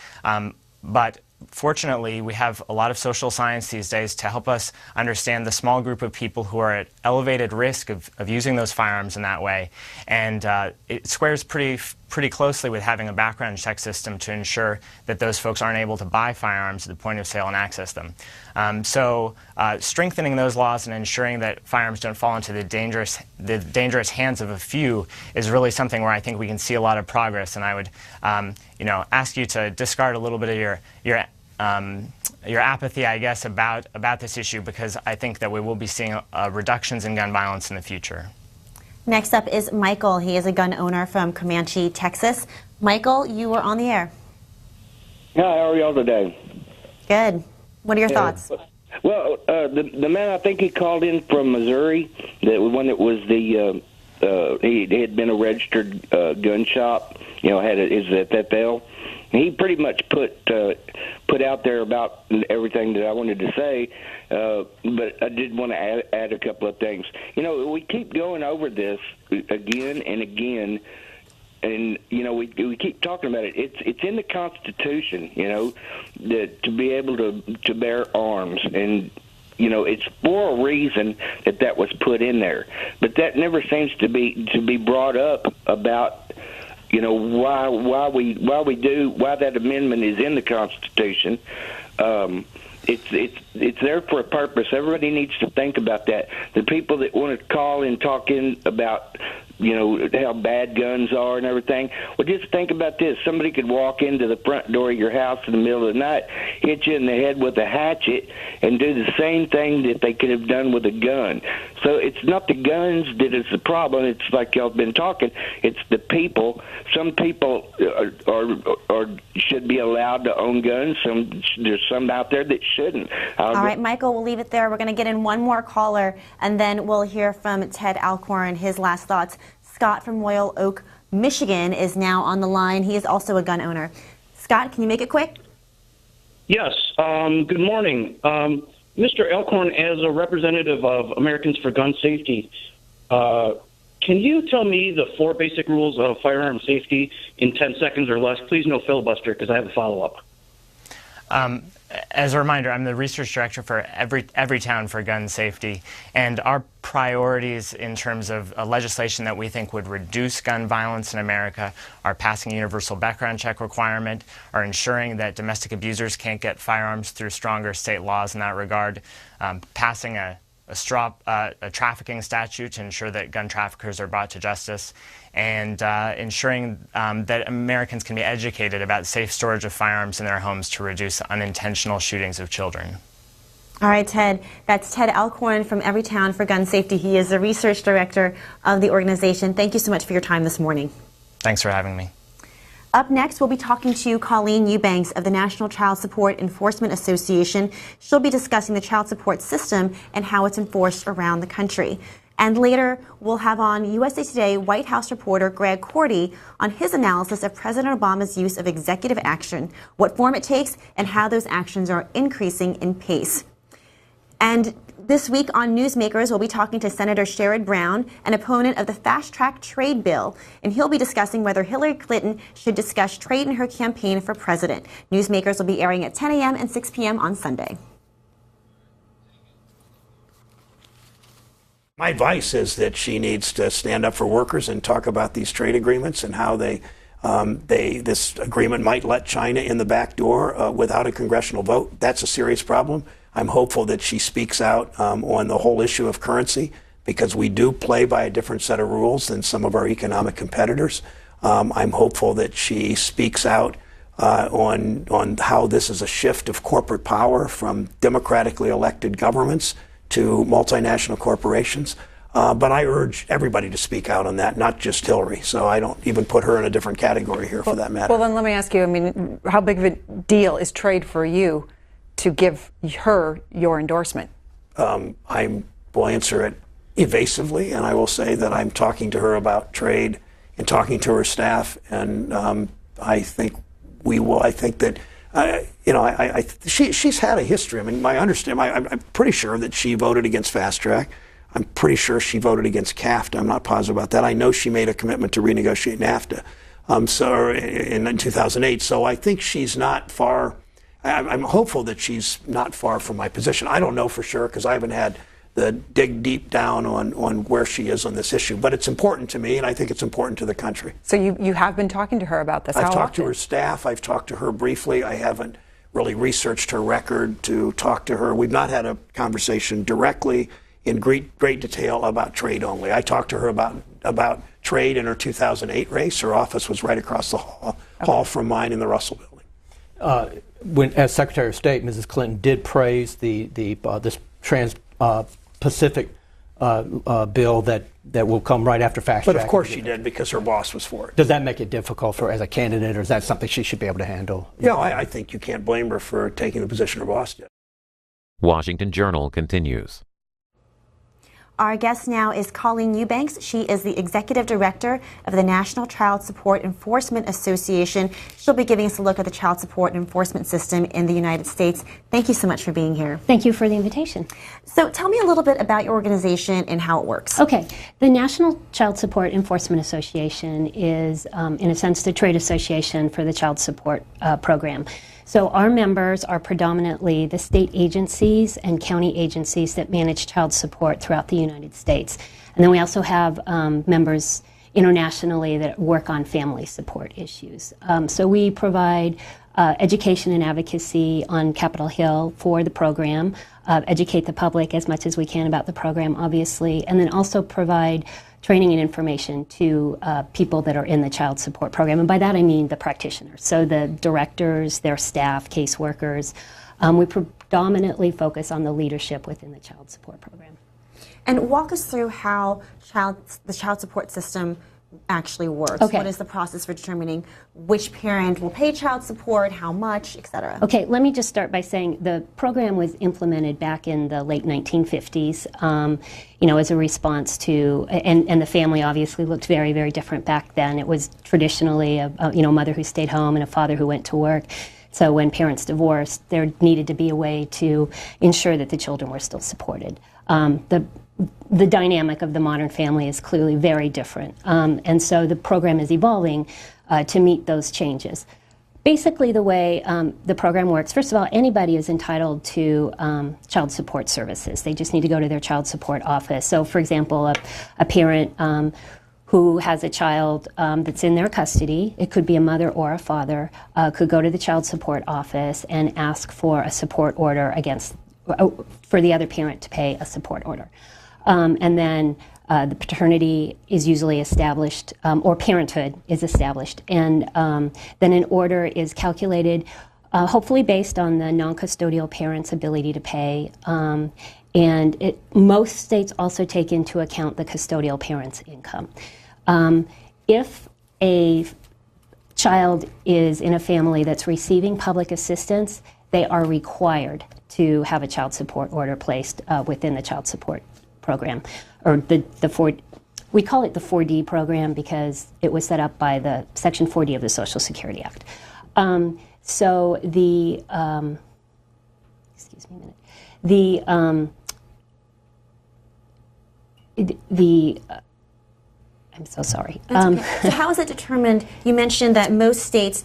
But fortunately, we have a lot of social science these days to help us understand the small group of people who are at elevated risk of using those firearms in that way. And it squares pretty closely with having a background check system to ensure that those folks aren't able to buy firearms at the point of sale and access them. So strengthening those laws and ensuring that firearms don't fall into the dangerous hands of a few is really something where I think we can see a lot of progress. And I would ask you to discard a little bit of your apathy, I guess, about this issue, because I think that we will be seeing reductions in gun violence in the future. Next up is Michael. He is a gun owner from Comanche, Texas. Michael, you were on the air. Hi, how are y'all today? Good. What are your thoughts? Well, the man, I think he called in from Missouri, the one that was he had been a registered gun shop, had his FFL. He pretty much put out there about everything that I wanted to say, but I did want to add a couple of things. We keep going over this again and again, and we keep talking about it. It's in the Constitution, that to be able to bear arms, and it's for a reason that was put in there, but that never seems to be brought up about. Why that amendment is in the Constitution. It's there for a purpose. Everybody needs to think about that. The people that want to call and talk in about how bad guns are and everything. Well, just think about this. Somebody could walk into the front door of your house in the middle of the night, hit you in the head with a hatchet, and do the same thing that they could have done with a gun. So it's not the guns that is the problem. It's like y'all been talking. It's the people. Some people are should be allowed to own guns. There's some out there that shouldn't. All right, Michael, we'll leave it there. We're going to get in one more caller, and then we'll hear from Ted Alcorn, his last thoughts. Scott from Royal Oak, Michigan is now on the line. He is also a gun owner. Scott, can you make it quick? Yes. Good morning. Mr. Alcorn, as a representative of Americans for Gun Safety, can you tell me the 4 basic rules of firearm safety in 10 seconds or less? Please no filibuster, because I have a follow-up. As a reminder, I'm the research director for Everytown for Gun Safety, and our priorities in terms of legislation that we think would reduce gun violence in America are passing a universal background check requirement, are ensuring that domestic abusers can't get firearms through stronger state laws in that regard, passing a trafficking statute to ensure that gun traffickers are brought to justice, and ensuring that Americans can be educated about safe storage of firearms in their homes to reduce unintentional shootings of children. All right, Ted. That's Ted Alcorn from Everytown for Gun Safety. He is the research director of the organization. Thank you so much for your time this morning. Thanks for having me. Up next, we'll be talking to Colleen Eubanks of the National Child Support Enforcement Association. She'll be discussing the child support system and how it's enforced around the country. And later, we'll have on USA Today White House reporter Greg Cordy on his analysis of President Obama's use of executive action, what form it takes, and how those actions are increasing in pace. And this week on Newsmakers, we'll be talking to Senator Sherrod Brown, an opponent of the fast-track trade bill, and he'll be discussing whether Hillary Clinton should discuss trade in her campaign for president. Newsmakers will be airing at 10 a.m. and 6 p.m. on Sunday. My advice is that she needs to stand up for workers and talk about these trade agreements and how this agreement might let China in the back door without a congressional vote. That's a serious problem. I'm hopeful that she speaks out on the whole issue of currency, because we do play by a different set of rules than some of our economic competitors. I'm hopeful that she speaks out on how this is a shift of corporate power from democratically elected governments to multinational corporations. But I urge everybody to speak out on that, not just Hillary. So I don't even put her in a different category here for that matter. Well, then let me ask you, I mean, how big of a deal is trade for you to give her your endorsement? I will answer it evasively, and I will say that I'm talking to her about trade and talking to her staff, and I think we will. I think that she's had a history. I mean, I'm pretty sure that she voted against Fast Track. I'm pretty sure she voted against CAFTA. I'm not positive about that. I know she made a commitment to renegotiate NAFTA in 2008. So I think she's not far. I'm hopeful that she's not far from my position. I don't know for sure because I haven't had the dig deep down on where she is on this issue. But it's important to me, and I think it's important to the country. So you have been talking to her about this? I've talked to her staff. I've talked to her briefly. I haven't really researched her record to talk to her. We've not had a conversation directly in great detail about trade only. I talked to her about trade in her 2008 race. Her office was right across the hall from mine in the Russell Building. As Secretary of State, Mrs. Clinton did praise this Trans-Pacific bill that will come right after Fast Track. But of course she did, because her boss was for it. Does that make it difficult for her as a candidate, or is that something she should be able to handle? Yeah, I think you can't blame her for taking the position her boss did. Washington Journal continues. Our guest now is Colleen Eubanks. She is the Executive Director of the National Child Support Enforcement Association. She'll be giving us a look at the child support enforcement system in the United States. Thank you so much for being here. Thank you for the invitation. So tell me a little bit about your organization and how it works. Okay. The National Child Support Enforcement Association is, in a sense, the trade association for the child support program. So our members are predominantly the state agencies and county agencies that manage child support throughout the United States. And then we also have members internationally that work on family support issues. So we provide education and advocacy on Capitol Hill for the program, educate the public as much as we can about the program, obviously, and then also provide training and information to people that are in the child support program. And by that I mean the practitioners, so the directors, their staff, caseworkers. We predominantly focus on the leadership within the child support program. And walk us through how the child support system actually works. Okay. What is the process for determining which parent will pay child support, how much, et cetera? Okay, let me just start by saying the program was implemented back in the late 1950s, as a response to, and the family obviously looked very, very different back then. It was traditionally a mother who stayed home and a father who went to work. So when parents divorced, there needed to be a way to ensure that the children were still supported. The dynamic of the modern family is clearly very different. And so the program is evolving to meet those changes. Basically, the way the program works, first of all, anybody is entitled to child support services. They just need to go to their child support office. So, for example, a parent who has a child that's in their custody, it could be a mother or a father, could go to the child support office and ask for a support order for the other parent to pay a support order. And then the paternity is usually established, or parenthood is established, and then an order is calculated, hopefully based on the non-custodial parent's ability to pay. And most states also take into account the custodial parent's income. If a child is in a family that's receiving public assistance, they are required to have a child support order placed within the child support program, or we call it the 4D program because it was set up by the Section 4D of the Social Security Act. So the excuse me a minute. I'm so sorry. Okay. So how is it determined? You mentioned that most states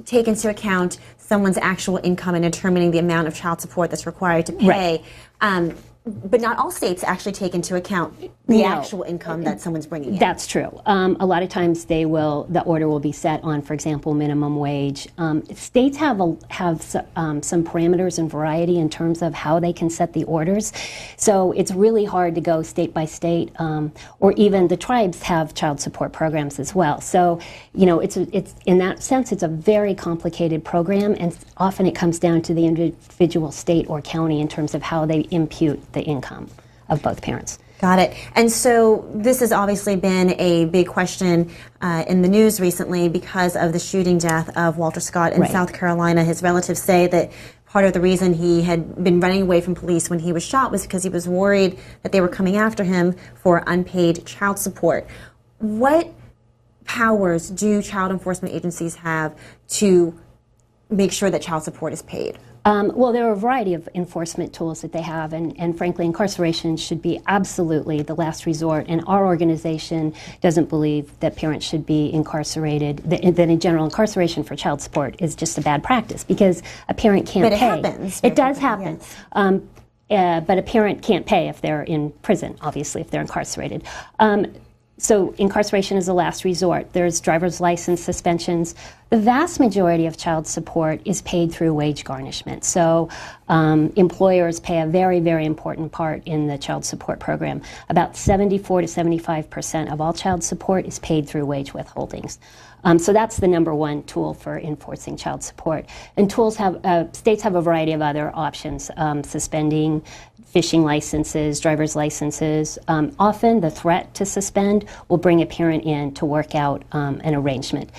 take into account someone's actual income in determining the amount of child support that's required to pay. Right. But not all states actually take into account the No. actual income that someone's bringing in. That's true. A lot of times the order will be set on, for example, minimum wage. States have some parameters and variety in terms of how they can set the orders. So it's really hard to go state by state, or even the tribes have child support programs as well. So, it's in that sense, it's a very complicated program, and often it comes down to the individual state or county in terms of how they impute the income of both parents. Got it. And so this has obviously been a big question in the news recently because of the shooting death of Walter Scott in Right. South Carolina. His relatives say that part of the reason he had been running away from police when he was shot was because he was worried that they were coming after him for unpaid child support. What powers do child enforcement agencies have to make sure that child support is paid? Well, there are a variety of enforcement tools that they have, and frankly, incarceration should be absolutely the last resort. And our organization doesn't believe that parents should be incarcerated, that in general, incarceration for child support is just a bad practice because a parent can't But it pay. happens. It does happen. But a parent can't pay if they're in prison, obviously, if they're incarcerated. So incarceration is a last resort. There's driver's license suspensions. The vast majority of child support is paid through wage garnishment. So employers pay a very, very important part in the child support program. About 74 to 75% of all child support is paid through wage withholdings. So that's the number one tool for enforcing child support. And states have a variety of other options, suspending fishing licenses, driver's licenses. Often the threat to suspend will bring a parent in to work out an arrangement.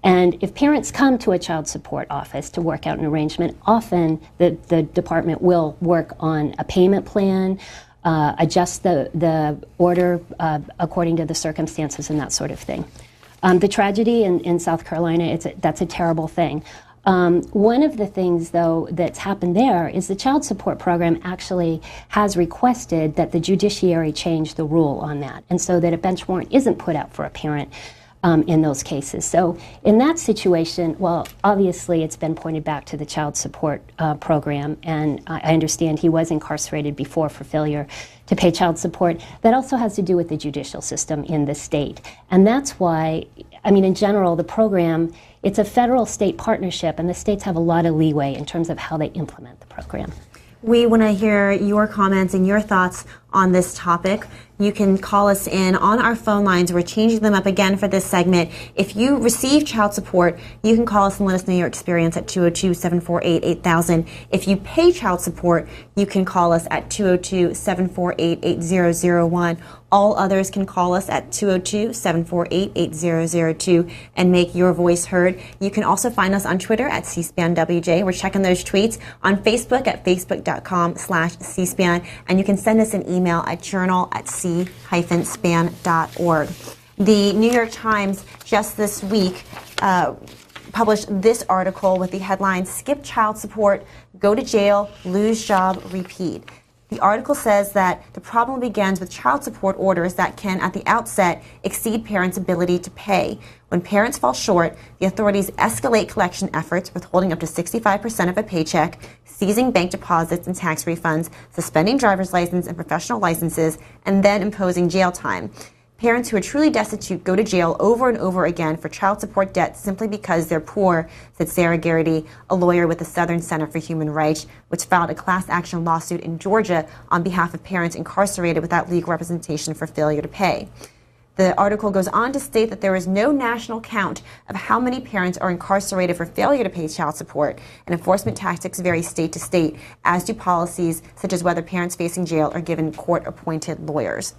And if parents come to a child support office to work out an arrangement, often the department will work on a payment plan, adjust the order according to the circumstances and that sort of thing. The tragedy in South Carolina, that's a terrible thing. One of the things, though, that's happened there is the child support program actually has requested that the judiciary change the rule on that, and so that a bench warrant isn't put out for a parent in those cases. So in that situation, well, obviously it's been pointed back to the child support program, and I understand he was incarcerated before for failure to pay child support. That also has to do with the judicial system in the state. And that's why, in general, the program, it's a federal-state partnership, and the states have a lot of leeway in terms of how they implement the program. We want to hear your comments and your thoughts on this topic. You can call us in on our phone lines. We're changing them up again for this segment. If you receive child support, you can call us and let us know your experience at 202-748-8000. If you pay child support, you can call us at 202-748-8001. All others can call us at 202-748-8002 and make your voice heard. You can also find us on Twitter at CSPANWJ. We're checking those tweets. On Facebook at facebook.com/CSPAN. And you can send us an email at journal@c-span.org. The New York Times just this week published this article with the headline, "Skip Child Support, Go to Jail, Lose Job, Repeat." The article says that the problem begins with child support orders that can, at the outset, exceed parents' ability to pay. When parents fall short, the authorities escalate collection efforts, withholding up to 65% of a paycheck, seizing bank deposits and tax refunds, suspending driver's license and professional licenses, and then imposing jail time. Parents who are truly destitute go to jail over and over again for child support debt simply because they're poor, said Sarah Garrity, a lawyer with the Southern Center for Human Rights, which filed a class action lawsuit in Georgia on behalf of parents incarcerated without legal representation for failure to pay. The article goes on to state that there is no national count of how many parents are incarcerated for failure to pay child support, and enforcement tactics vary state to state, as do policies such as whether parents facing jail are given court-appointed lawyers.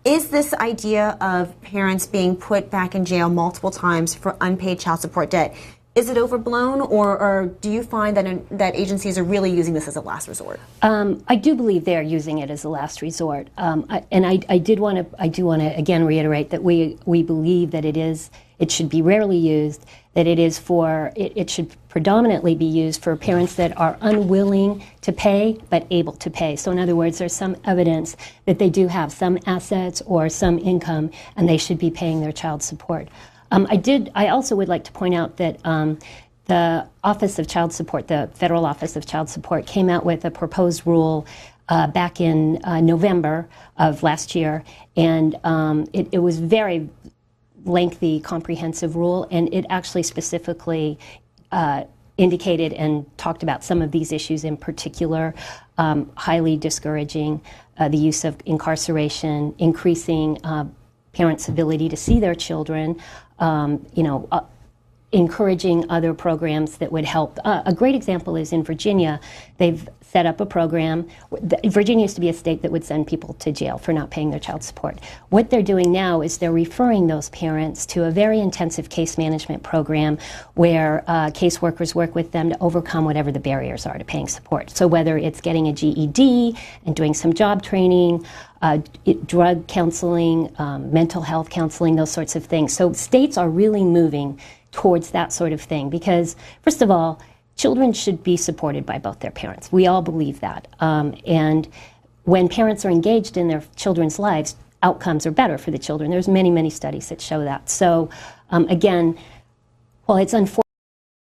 Is this idea of parents being put back in jail multiple times for unpaid child support debt, is it overblown, or do you find that agencies are really using this as a last resort? I do believe they're using it as a last resort, I do want to again reiterate that we believe that it should be rarely used, that it should predominantly be used for parents that are unwilling to pay but able to pay. So in other words, there's some evidence that they do have some assets or some income and they should be paying their child support. I also would like to point out that the Office of Child Support, the Federal Office of Child Support, came out with a proposed rule back in November of last year, and it was very lengthy, comprehensive rule, and it actually specifically indicated and talked about some of these issues in particular, highly discouraging the use of incarceration, increasing parents' ability to see their children, encouraging other programs that would help. A great example is in Virginia. They've set up a program. Virginia used to be a state that would send people to jail for not paying their child support. What they're doing now is they're referring those parents to a very intensive case management program where caseworkers work with them to overcome whatever the barriers are to paying support. So whether it's getting a GED and doing some job training, drug counseling, mental health counseling, those sorts of things. So states are really moving towards that sort of thing because, first of all, children should be supported by both their parents. We all believe that. And when parents are engaged in their children's lives, outcomes are better for the children. There's many, many studies that show that. So again, while it's unfortunate